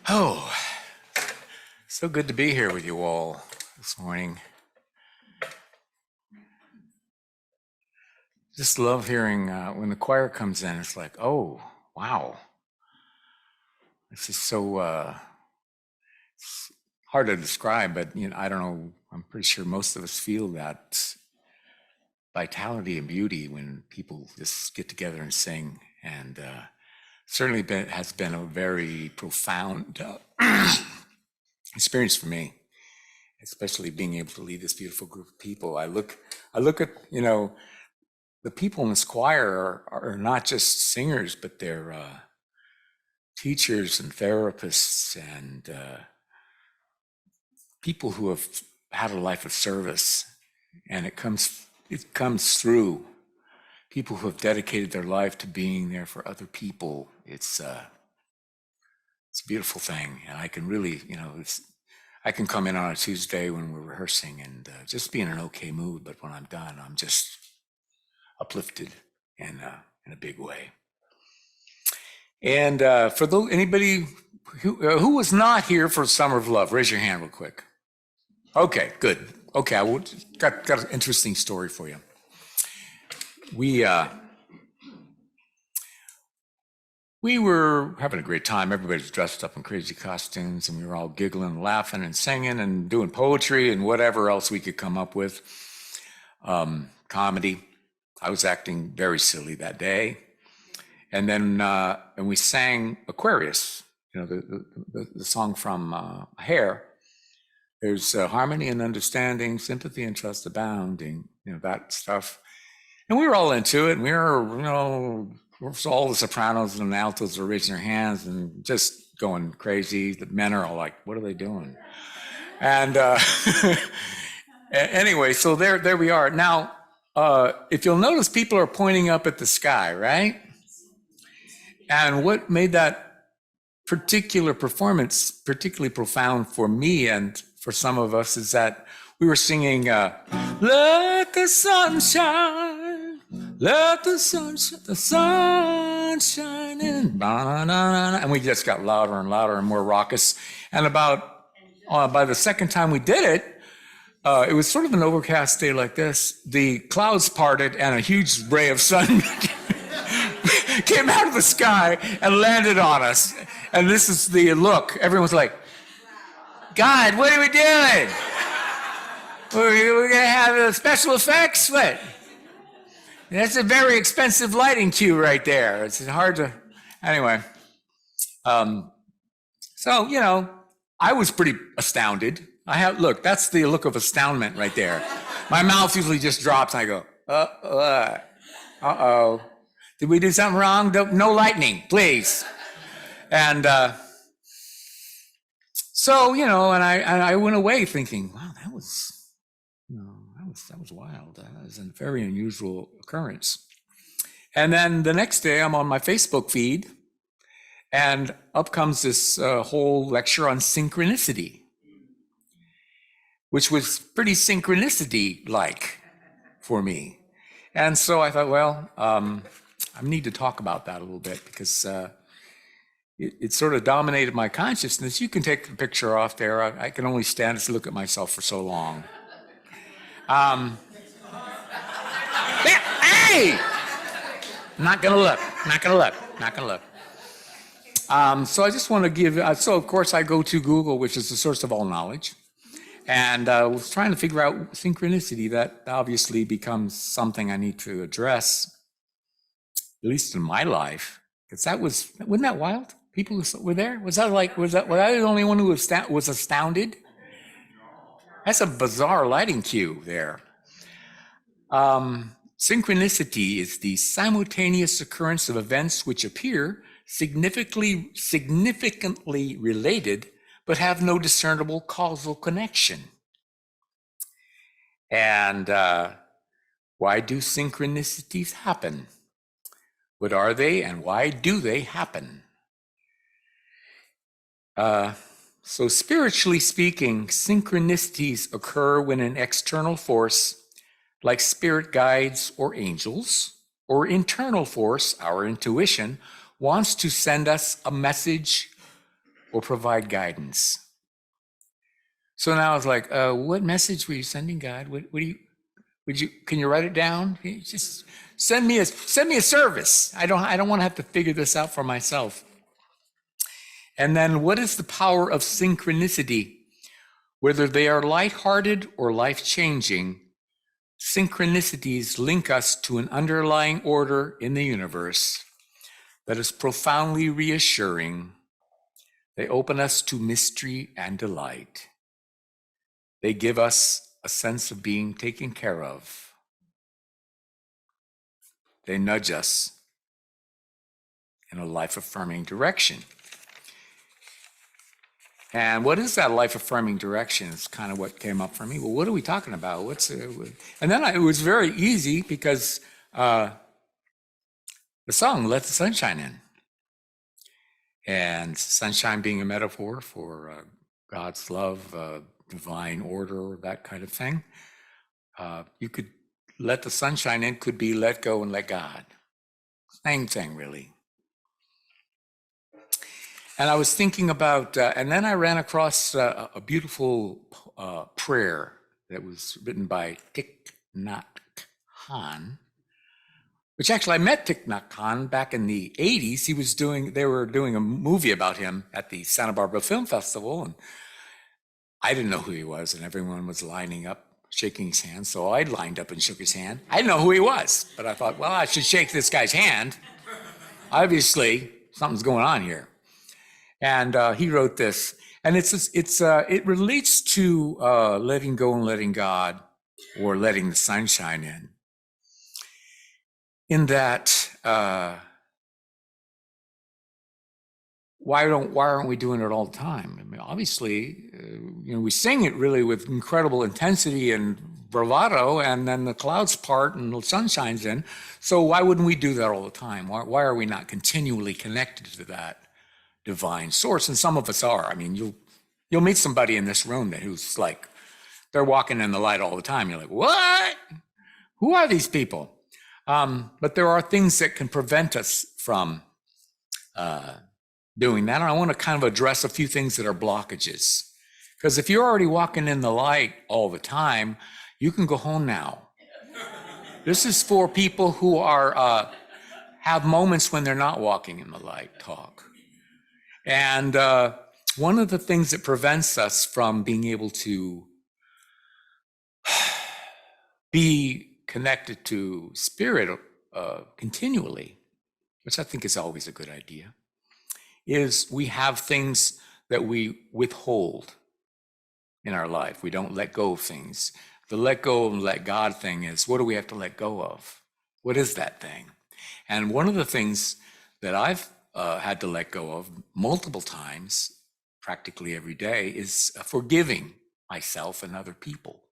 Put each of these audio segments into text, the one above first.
Oh, so good to be here with you all this morning. Just love hearing when the choir comes in. It's like, oh, wow. This is so it's hard to describe, but I don't know. I'm pretty sure most of us feel that vitality and beauty when people just get together and sing. And certainly has been a very profound experience for me, especially being able to lead this beautiful group of people. I look at, the people in this choir are not just singers, but they're teachers and therapists and people who have had a life of service, and it comes through people who have dedicated their life to being there for other people. It's a beautiful thing, and I can really, I can come in on a Tuesday when we're rehearsing and just be in an okay mood, but when I'm done, I'm just uplifted in a big way. And for anybody who was not here for Summer of Love, raise your hand real quick. Okay, good. Okay, I got an interesting story for you. We were having a great time. Everybody's dressed up in crazy costumes, and we were all giggling, laughing, and singing, and doing poetry and whatever else we could come up with. Comedy. I was acting very silly that day. And then and we sang Aquarius, the song from Hair. There's harmony and understanding, sympathy and trust abounding, that stuff. And we were all into it. And we were, all the sopranos and the altos are raising their hands and just going crazy. The men are all like, what are they doing? And anyway, so there we are. Now, if you'll notice, people are pointing up at the sky, right? And what made that particular performance particularly profound for me and for some of us is that we were singing, let the sun shine, let the sun shine in, and we just got louder and louder and more raucous. And about by the second time we did it, it was sort of an overcast day like this. The clouds parted and a huge ray of sun came out of the sky and landed on us. And this is the look. Everyone's like, God, what are we doing? We're going to have special effects? What? That's a very expensive lighting cue right there. It's hard to... Anyway. So, I was pretty astounded. Look, that's the look of astoundment right there. My mouth usually just drops and I go, uh-oh. Did we do something wrong? No lightning, please. And so, and I went away thinking, wow, that was wild. That was a very unusual occurrence. And then the next day I'm on my Facebook feed and up comes this whole lecture on synchronicity, which was pretty synchronicity-like for me. And so I thought, well, I need to talk about that a little bit because it sort of dominated my consciousness. You can take the picture off there. I can only stand to look at myself for so long. Hey! Not gonna look. So I just want to give, so of course I go to Google, which is the source of all knowledge. And was trying to figure out synchronicity. That obviously becomes something I need to address, at least in my life, because wasn't that wild? People who were there? Was I the only one who was astounded? That's a bizarre lighting cue there. Synchronicity is the simultaneous occurrence of events which appear significantly related, but have no discernible causal connection. And why do synchronicities happen? What are they and why do they happen? So spiritually speaking, synchronicities occur when an external force, like spirit guides or angels, or internal force, our intuition, wants to send us a message or provide guidance. So now it's like, what message were you sending, God? What do you, can you write it down? Just send me a service. I don't want to have to figure this out for myself. And then what is the power of synchronicity? Whether they are lighthearted or life-changing, synchronicities link us to an underlying order in the universe that is profoundly reassuring. They open us to mystery and delight. They give us a sense of being taken care of. They nudge us in a life-affirming direction. And what is that life-affirming direction? It's kind of what came up for me. Well, what are we talking about? And then it was very easy because the song "Let the Sunshine In," and sunshine being a metaphor for God's love, divine order, that kind of thing. You could let the sunshine in. Could be let go and let God. Same thing, really. And I was thinking about, and then I ran across a beautiful prayer that was written by Thich Nhat Hanh, which actually I met Thich Nhat Hanh back in the 80s. They were doing a movie about him at the Santa Barbara Film Festival, and I didn't know who he was, and everyone was lining up, shaking his hand. So I lined up and shook his hand. I didn't know who he was, but I thought, well, I should shake this guy's hand. Obviously, something's going on here. And he wrote this, and it relates to letting go and letting God, or letting the sunshine in. In that, why aren't we doing it all the time? I mean, obviously, we sing it really with incredible intensity and bravado, and then the clouds part and the sun shines in. So why wouldn't we do that all the time? Why are we not continually connected to that divine source? And some of us are. I mean, you'll meet somebody in this room who's like, they're walking in the light all the time. You're like, what? Who are these people? But there are things that can prevent us from doing that. And I want to kind of address a few things that are blockages. Because if you're already walking in the light all the time, you can go home now. This is for people who are have moments when they're not walking in the light. Talk. And one of the things that prevents us from being able to be connected to spirit continually, which I think is always a good idea, is we have things that we withhold in our life. We don't let go of things. The let go and let God thing is, what do we have to let go of? What is that thing? And one of the things that I've had to let go of multiple times, practically every day, is forgiving myself and other people.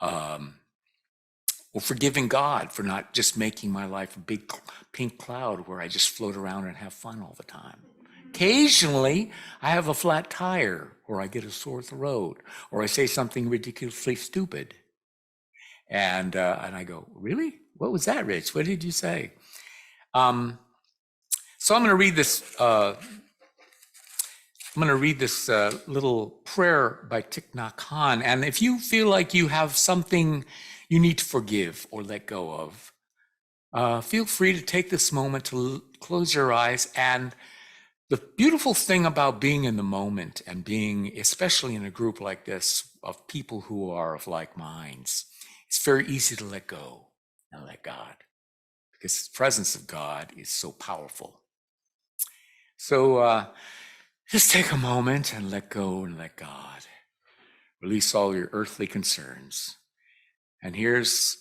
Or forgiving God for not just making my life a big pink cloud where I just float around and have fun all the time. Occasionally, I have a flat tire, or I get a sore throat, or I say something ridiculously stupid. And I go, really? What was that, Rich? What did you say? So I'm going to read this. Little prayer by Thich Nhat Hanh. And if you feel like you have something you need to forgive or let go of, feel free to take this moment to close your eyes. And the beautiful thing about being in the moment and being, especially in a group like this, of people who are of like minds, it's very easy to let go and let God, because the presence of God is so powerful. So just take a moment and let go and let God. Release all your earthly concerns. And here's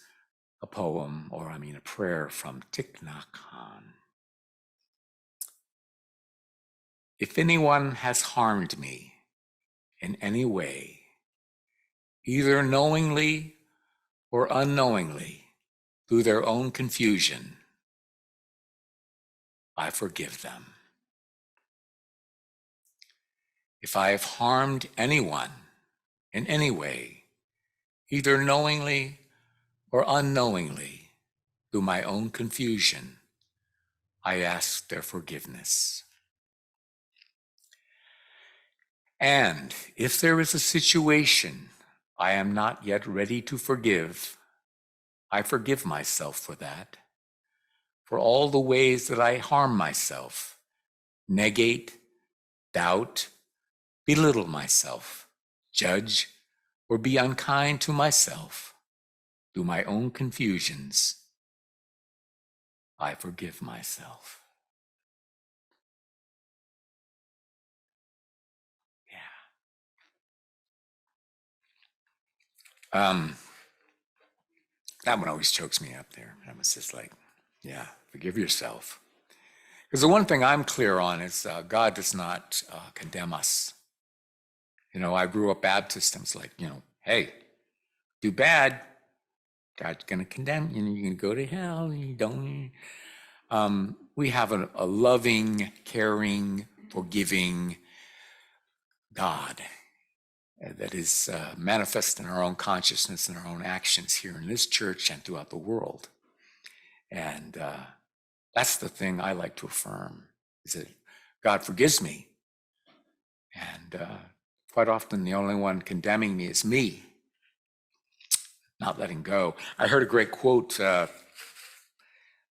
a poem, a prayer from Thich Nhat Hanh. If anyone has harmed me in any way, either knowingly or unknowingly, through their own confusion, I forgive them. If I have harmed anyone in any way, either knowingly or unknowingly, through my own confusion, I ask their forgiveness. And if there is a situation I am not yet ready to forgive, I forgive myself for that, for all the ways that I harm myself, negate, doubt, belittle myself, judge, or be unkind to myself through my own confusions. I forgive myself. Yeah. That one always chokes me up there. That was just like, yeah, forgive yourself. Because the one thing I'm clear on is God does not condemn us. I grew up Baptist. I was like, hey, do bad, God's going to condemn you. You're going to go to hell. You don't. We have a loving, caring, forgiving God that is manifest in our own consciousness and our own actions here in this church and throughout the world. And that's the thing I like to affirm, is that God forgives me. And quite often the only one condemning me is me, not letting go. I heard a great quote that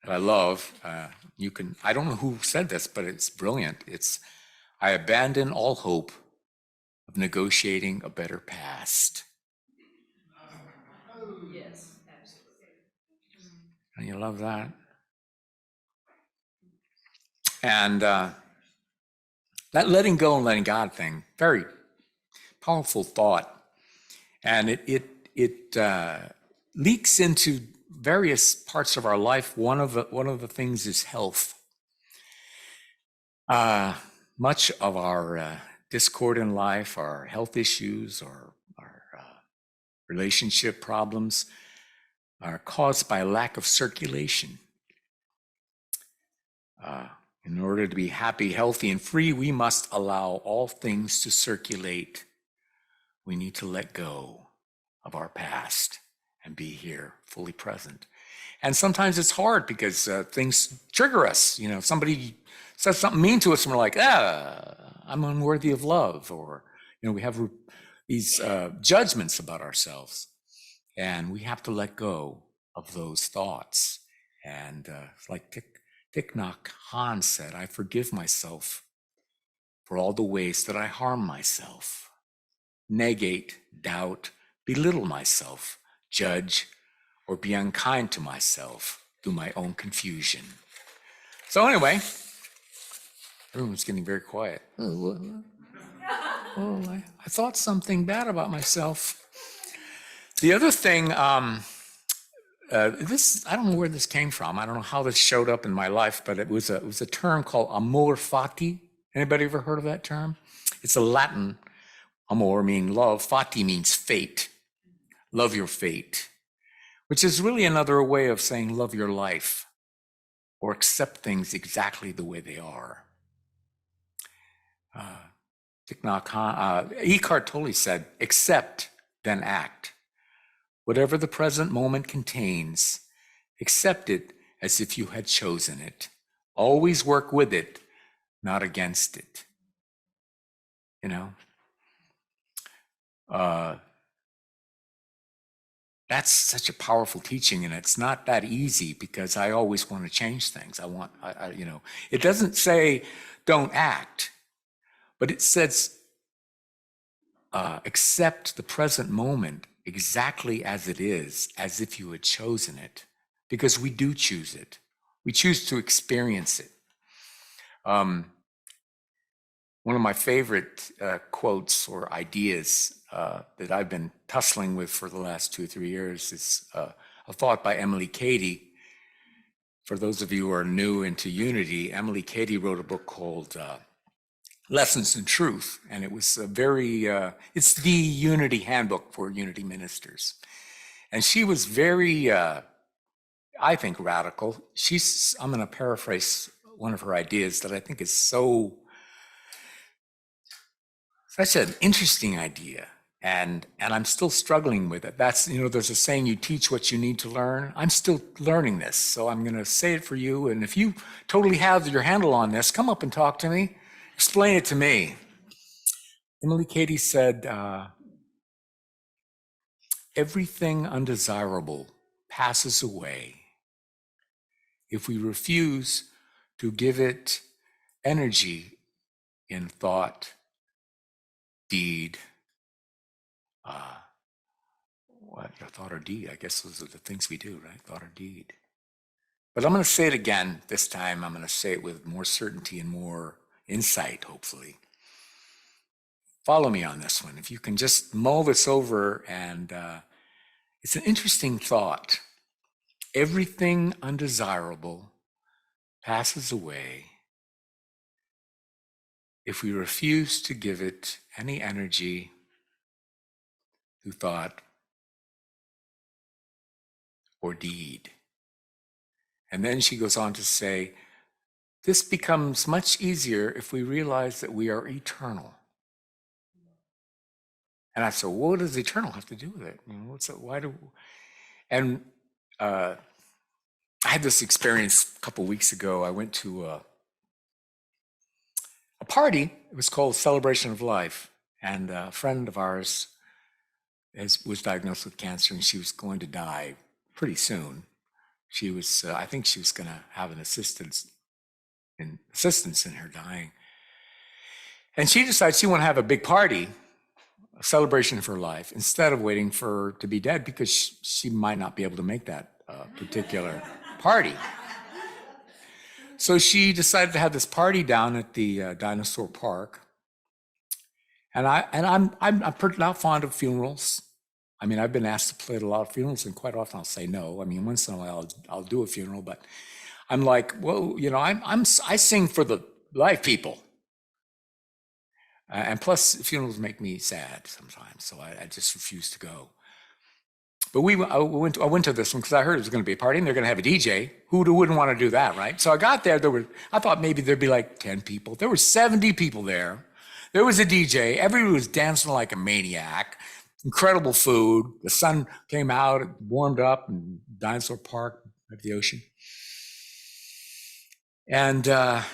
I love. I don't know who said this, but it's brilliant. It's, I abandon all hope of negotiating a better past. Yes, absolutely. And you love that? And that letting go and letting God thing, very powerful thought. And it leaks into various parts of our life. One of the things is health. Much of our discord in life, our health issues, or our relationship problems are caused by a lack of circulation. In order to be happy, healthy, and free, we must allow all things to circulate. We need to let go of our past and be here, fully present. And sometimes it's hard because things trigger us. If somebody says something mean to us and we're like, I'm unworthy of love, or we have these judgments about ourselves, and we have to let go of those thoughts. And like Thich Nhat Hanh said, I forgive myself for all the ways that I harm myself, negate, doubt, belittle myself, judge, or be unkind to myself through my own confusion. So anyway, everyone's getting very quiet. I thought something bad about myself. The other thing, this, I don't know where this came from. I don't know how this showed up in my life, but it was a term called amor fati. Anybody ever heard of that term? It's a Latin, amor meaning love, fati means fate. Love your fate, which is really another way of saying love your life, or accept things exactly the way they are. Eckhart Tolle said, accept, then act. Whatever the present moment contains, accept it as if you had chosen it. Always work with it, not against it. That's such a powerful teaching, and it's not that easy because I always want to change things. It doesn't say don't act, but it says accept the present moment exactly as it is, as if you had chosen it, because we do choose it. We choose to experience it. One of my favorite quotes or ideas that I've been tussling with for the last 2 or 3 years is a thought by Emily Cady. For those of you who are new into Unity, Emily Cady wrote a book called Lessons in Truth, and it was it's the Unity handbook for Unity ministers. And she was very, I think, radical. I'm going to paraphrase one of her ideas that I think is such an interesting idea, and I'm still struggling with it. That's, there's a saying, you teach what you need to learn. I'm still learning this, so I'm going to say it for you. And if you totally have your handle on this, come up and talk to me. Explain it to me. Emily Cady said, everything undesirable passes away if we refuse to give it energy in thought, deed, thought or deed. I guess those are the things we do, right? Thought or deed. But I'm going to say it again this time. I'm going to say it with more certainty and more insight, hopefully. Follow me on this one. If you can just mull this over, and it's an interesting thought. Everything undesirable passes away if we refuse to give it any energy through thought or deed. And then she goes on to say, this becomes much easier if we realize that we are eternal. And I said, what does eternal have to do with it? What's it? Why do? And I had this experience a couple weeks ago. I went to a party. It was called Celebration of Life, and a friend of ours was diagnosed with cancer, and she was going to die pretty soon. She was, I think, she was going to have an assistance in her dying, and she decided she wanted to have a big party, a celebration of her life, instead of waiting for her to be dead, because she might not be able to make that particular party. So she decided to have this party down at the dinosaur park. And I'm not fond of funerals. I mean, I've been asked to play at a lot of funerals, and quite often I'll say no. I mean, once in a while I'll do a funeral, but I'm like, well, I sing for the live people. And plus, funerals make me sad sometimes, so I just refuse to go. But I went to this one because I heard it was going to be a party, and they're going to have a DJ. Who wouldn't want to do that, right? So I got there. I thought maybe there'd be like 10 people. There were 70 people there. There was a DJ. Everyone was dancing like a maniac. Incredible food. The sun came out, it warmed up in Dinosaur Park at the ocean. And I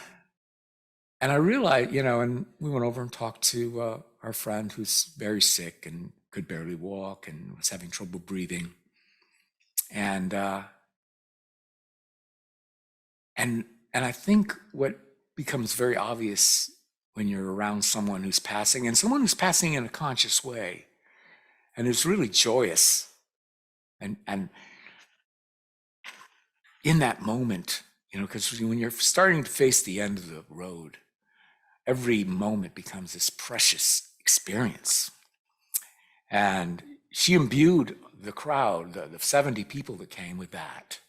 realized, and we went over and talked to our friend who's very sick and could barely walk and was having trouble breathing. And I think what becomes very obvious when you're around someone who's passing, and someone who's passing in a conscious way, and is really joyous, and in that moment, because when you're starting to face the end of the road, every moment becomes this precious experience. And she imbued the crowd, the 70 people that came, with that.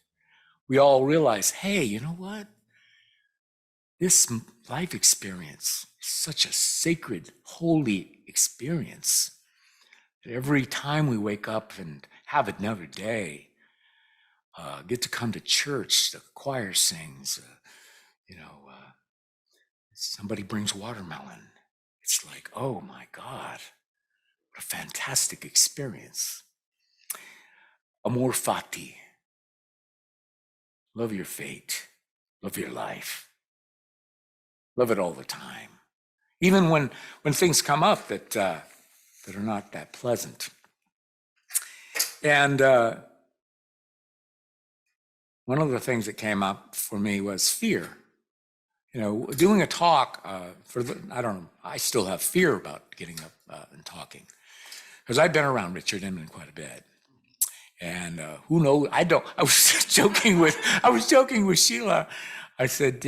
We all realized, hey, you know what? This life experience is such a sacred, holy experience. Every time we wake up and have another day, get to come to church, the choir sings, somebody brings watermelon. It's like, oh my God, what a fantastic experience. Amor fati. Love your fate. Love your life. Love it all the time. Even when things come up that are not that pleasant. And one of the things that came up for me was fear. Doing a talk I don't know, I still have fear about getting up and talking, because I've been around Richard Inman quite a bit. And who knows? I was joking with Sheila. I said,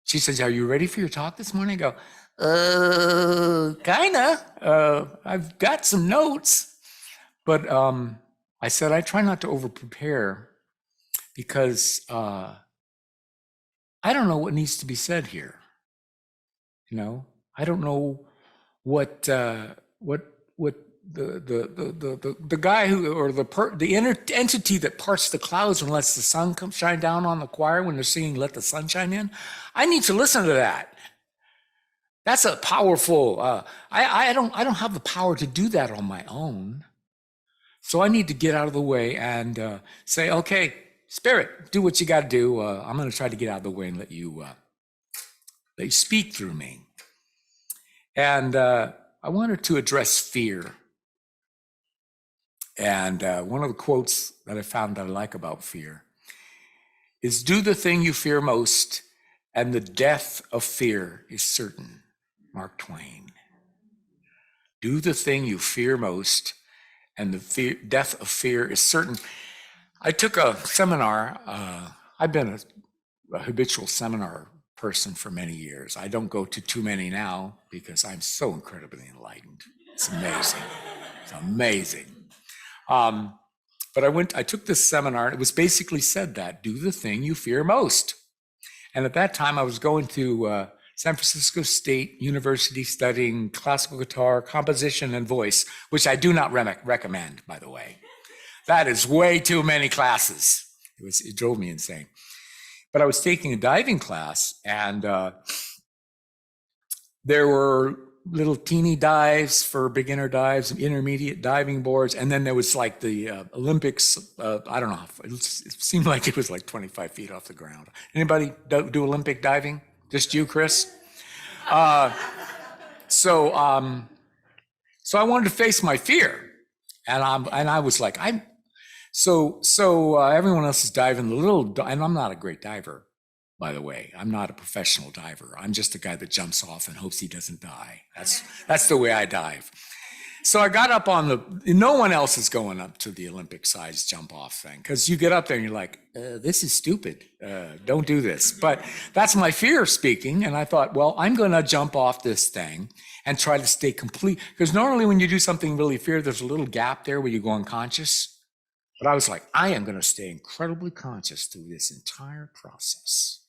she says, are you ready for your talk this morning? I go, kinda. I've got some notes. But I said, I try not to over-prepare, because I don't know what needs to be said here. I don't know what the guy who, or the entity that parts the clouds and lets the sun shine down on the choir when they're singing "Let the Sun Shine In." I need to listen to that. That's a powerful. I don't have the power to do that on my own. So I need to get out of the way and say, okay, Spirit, do what you got to do. I'm going to try to get out of the way and let you speak through me. And I wanted to address fear. And one of the quotes that I found that I like about fear is, do the thing you fear most, and the death of fear is certain. Mark Twain. Do the thing you fear most, and the death of fear is certain. I took a seminar. I've been a habitual seminar person for many years. I don't go to too many now because I'm so incredibly enlightened. It's amazing. It's amazing. But I took this seminar, and it was basically said that, do the thing you fear most. And at that time, I was going to San Francisco State University studying classical guitar, composition, and voice, which I do not recommend, by the way. That is way too many classes. It drove me insane. But I was taking a diving class, and there were little teeny dives for beginner dives, intermediate diving boards, and then there was like the Olympics. I don't know. It seemed like it was like 25 feet off the ground. Anybody do Olympic diving? Just you, Chris? So I wanted to face my fear, and I was like, everyone else is diving and I'm not a great diver, by the way. I'm not a professional diver. I'm just a guy that jumps off and hopes he doesn't die. That's the way I dive. So I got up no one else is going up to the Olympic size jump off thing, because you get up there and you're like, this is stupid. Don't do this. But that's my fear speaking. And I thought, well, I'm going to jump off this thing and try to stay complete. Because normally when you do something really fear, there's a little gap there where you go unconscious. But I was like, I am going to stay incredibly conscious through this entire process.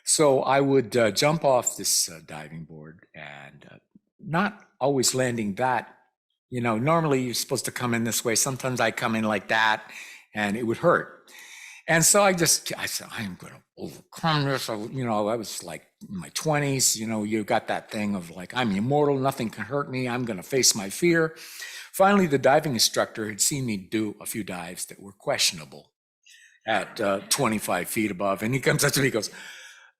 So I would jump off this diving board, and not always landing that. Normally you're supposed to come in this way. Sometimes I come in like that, and it would hurt. And so I said, I'm going to overcome this. I was like in my 20s. You got that thing of like, I'm immortal. Nothing can hurt me. I'm going to face my fear. Finally, the diving instructor had seen me do a few dives that were questionable at 25 feet above. And he comes up to me and goes,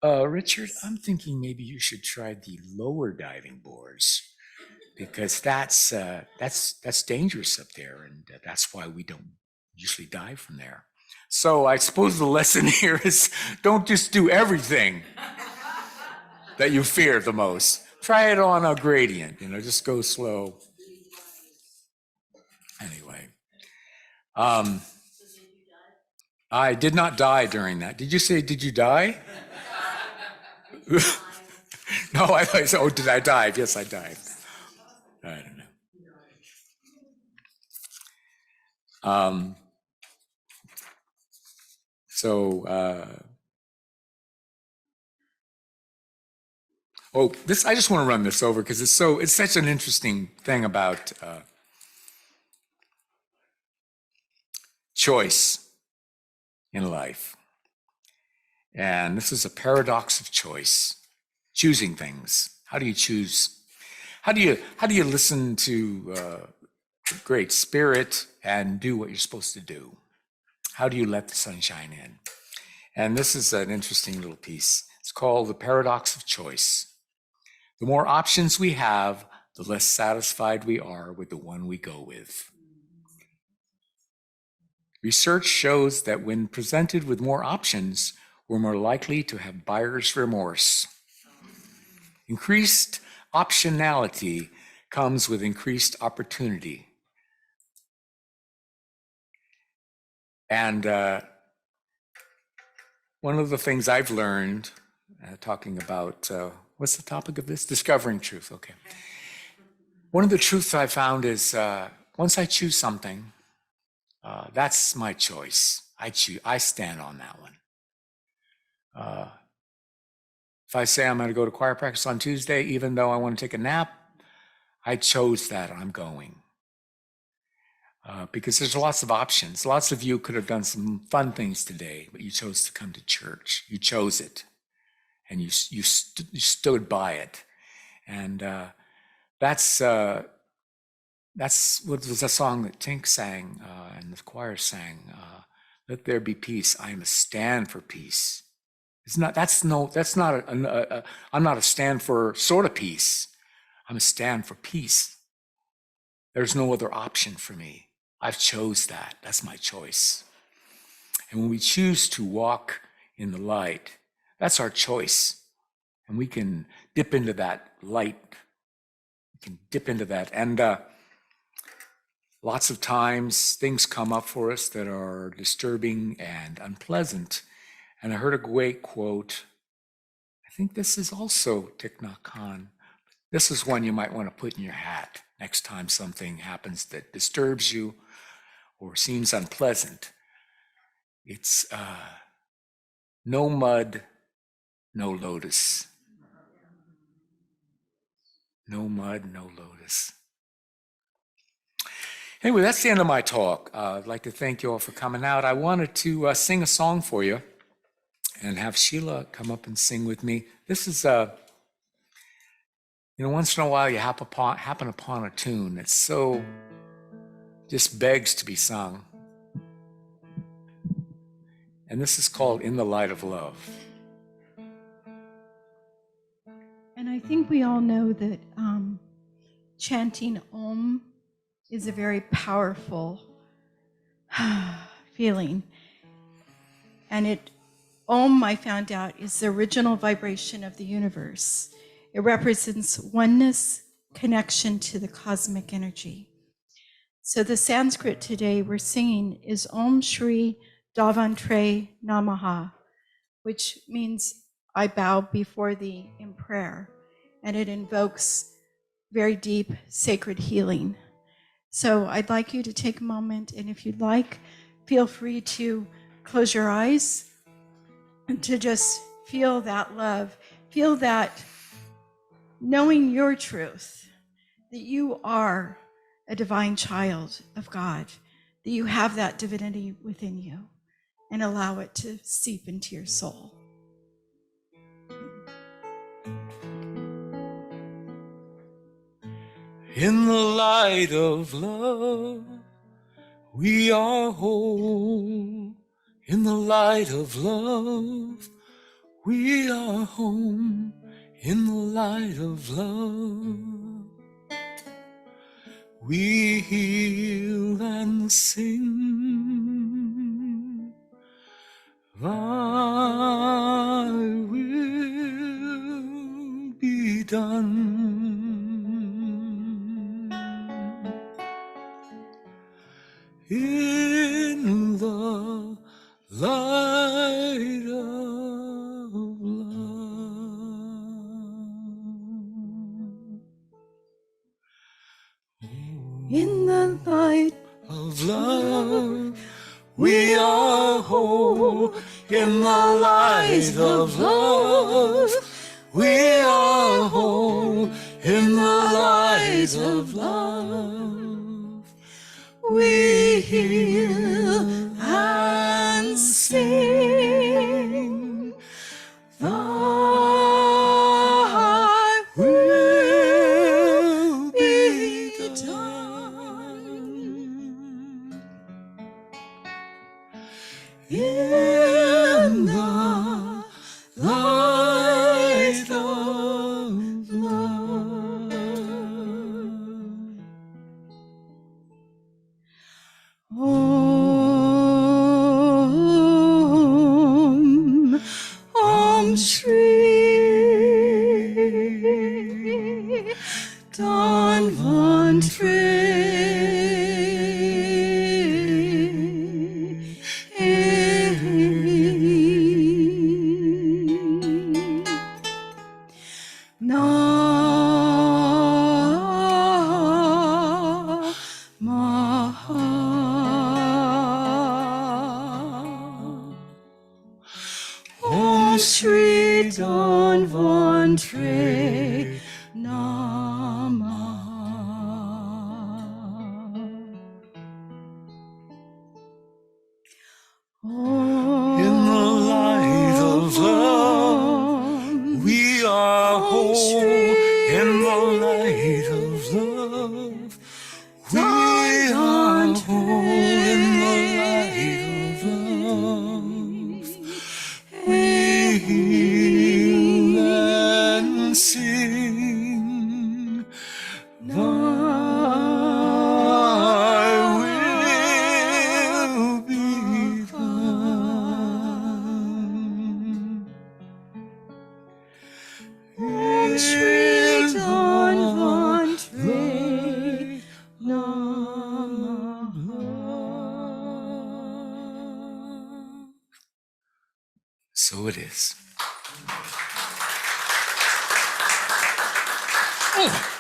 Richard, I'm thinking maybe you should try the lower diving boards, because that's dangerous up there. And that's why we don't usually dive from there. So I suppose the lesson here is, don't just do everything that you fear the most. Try it on a gradient, just go slow. Anyway, I did not die during that. Did you say, did you die? No, I thought, oh, did I dive? Yes, I dived. I don't know. I just want to run this over because it's such an interesting thing about choice in life. And this is a paradox of choice, choosing things. How do you choose? How do you listen to great spirit and do what you're supposed to do? How do you let the sunshine in? And this is an interesting little piece. It's called The Paradox of Choice. The more options we have, the less satisfied we are with the one we go with. Research shows that when presented with more options, we're more likely to have buyer's remorse. Increased optionality comes with increased opportunity. And one of the things I've learned, talking about, what's the topic of this? Discovering truth, okay. One of the truths I found is, once I choose something, that's my choice. I stand on that one. If I say I'm going to go to choir practice on Tuesday, even though I want to take a nap, I chose that, I'm going. Because there's lots of options. Lots of you could have done some fun things today, but you chose to come to church. You chose it, and you stood by it. And that's what was a song that Tink sang and the choir sang. Let there be peace. I must stand for peace. That's not I'm not a stand for sort of peace. I'm a stand for peace. There's no other option for me. I've chose that. That's my choice. And when we choose to walk in the light, that's our choice. And we can dip into that light. We can dip into that. And lots of times things come up for us that are disturbing and unpleasant. And I heard a great quote. I think this is also Thich Nhat Hanh. This is one you might want to put in your hat next time something happens that disturbs you or seems unpleasant. It's no mud, no lotus. No mud, no lotus. Anyway, that's the end of my talk. I'd like to thank you all for coming out. I wanted to sing a song for you and have Sheila come up and sing with me. This is, once in a while you happen upon a tune that so just begs to be sung. And this is called In the Light of Love. And I think we all know that chanting Om is a very powerful feeling. And Om, I found out, is the original vibration of the universe. It represents oneness, connection to the cosmic energy. So the Sanskrit today we're singing is Om Shri Davantre Namaha, which means I bow before thee in prayer. And it invokes very deep sacred healing. So I'd like you to take a moment, and if you'd like, feel free to close your eyes and to just feel that love, feel that knowing your truth, that you are a divine child of God, that you have that divinity within you, and allow it to seep into your soul. In the light of love, we are whole. In the light of love, we are home. In the light of love, we heal and sing. Thy will be done. In the light of love. In the light of love, we are whole. In the light of love, we are whole. In the light of love, we heal and sing. Thy will be done. In the light of love. Om Shri Om Shri Dhanvantre Namaha. In the light of love, we are whole. In the light of love, we are whole. In the light of love, we it is. Oh.